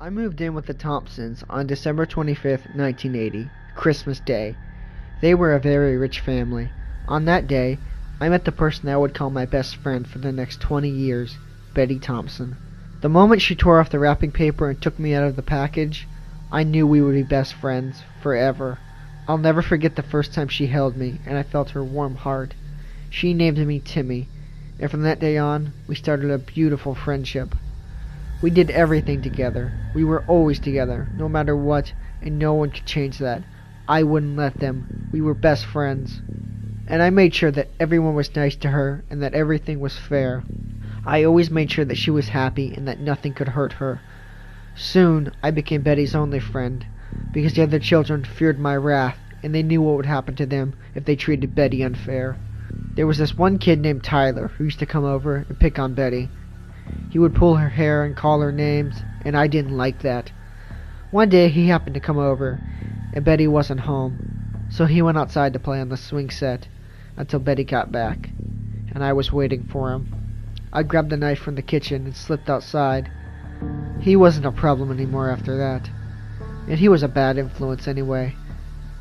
I moved in with the Thompsons on December 25th, 1980, Christmas Day. They were a very rich family. On that day, I met the person I would call my best friend for the next 20 years, Betty Thompson. The moment she tore off the wrapping paper and took me out of the package, I knew we would be best friends forever. I'll never forget the first time she held me, and I felt her warm heart. She named me Timmy, and from that day on, we started a beautiful friendship. We did everything together. We were always together, no matter what, and no one could change that. I wouldn't let them. We were best friends. And I made sure that everyone was nice to her and that everything was fair. I always made sure that she was happy and that nothing could hurt her. Soon, I became Betty's only friend, because the other children feared my wrath, and they knew what would happen to them if they treated Betty unfair. There was this one kid named Tyler who used to come over and pick on Betty. He would pull her hair and call her names, and I didn't like that. One day he happened to come over, and Betty wasn't home, so he went outside to play on the swing set until Betty got back, and I was waiting for him. I grabbed the knife from the kitchen and slipped outside. He wasn't a problem anymore after that, and he was a bad influence anyway.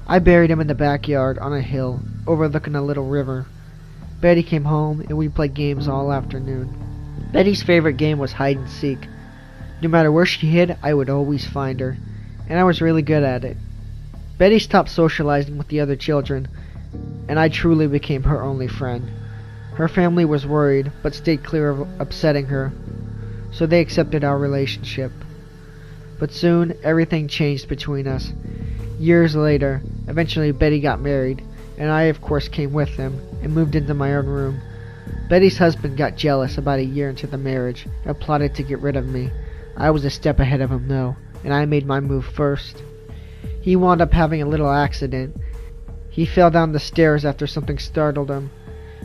I buried him in the backyard on a hill overlooking a little river. Betty came home, and we played games all afternoon. Betty's favorite game was hide and seek. No matter where she hid, I would always find her, and I was really good at it. Betty stopped socializing with the other children, and I truly became her only friend. Her family was worried, but stayed clear of upsetting her, so they accepted our relationship. But soon, everything changed between us. Years later, eventually Betty got married, and I of course came with them, and moved into my own room. Betty's husband got jealous about a year into the marriage and plotted to get rid of me. I was a step ahead of him though, and I made my move first. He wound up having a little accident. He fell down the stairs after something startled him.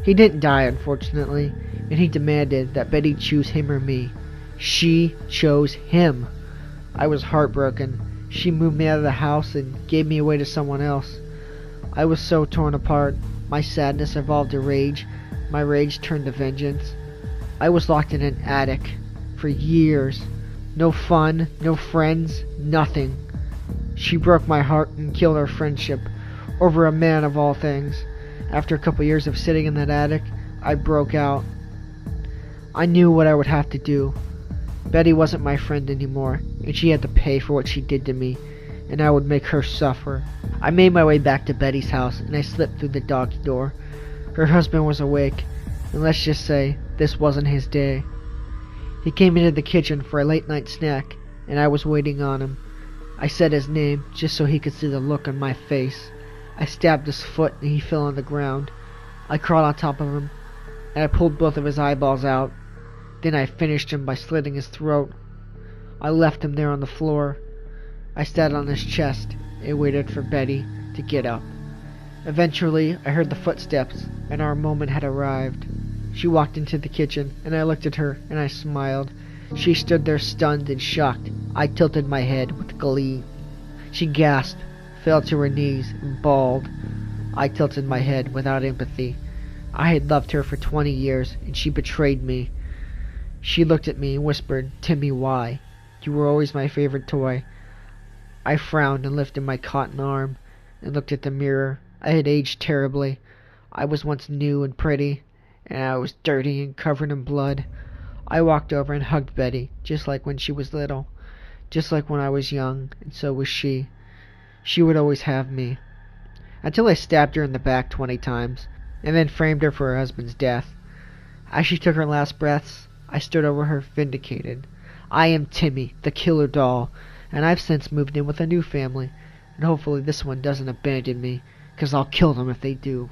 He didn't die, unfortunately, and he demanded that Betty choose him or me. She chose him. I was heartbroken. She moved me out of the house and gave me away to someone else. I was so torn apart. My sadness evolved to rage. My rage turned to vengeance. I was locked in an attic for years. No fun, no friends, nothing. She broke my heart and killed our friendship over a man of all things. After a couple years of sitting in that attic, I broke out. I knew what I would have to do. Betty wasn't my friend anymore, and she had to pay for what she did to me, and I would make her suffer. I made my way back to Betty's house, and I slipped through the dog's door. Her husband was awake, and let's just say, this wasn't his day. He came into the kitchen for a late-night snack, and I was waiting on him. I said his name, just so he could see the look on my face. I stabbed his foot, and he fell on the ground. I crawled on top of him, and I pulled both of his eyeballs out. Then I finished him by slitting his throat. I left him there on the floor. I sat on his chest and waited for Betty to get up. Eventually, I heard the footsteps, and our moment had arrived. She walked into the kitchen, and I looked at her, and I smiled. She stood there stunned and shocked. I tilted my head with glee. She gasped, fell to her knees, and bawled. I tilted my head without empathy. I had loved her for 20 years, and she betrayed me. She looked at me and whispered, "Timmy, why? You were always my favorite toy." I frowned and lifted my cotton arm and looked at the mirror. I had aged terribly. I was once new and pretty, and I was dirty and covered in blood. I walked over and hugged Betty, just like when she was little, just like when I was young, and so was she. She would always have me. Until I stabbed her in the back 20 times, and then framed her for her husband's death. As she took her last breaths, I stood over her vindicated. I am Timmy, the killer doll, and I've since moved in with a new family, and hopefully this one doesn't abandon me, 'cause I'll kill them if they do.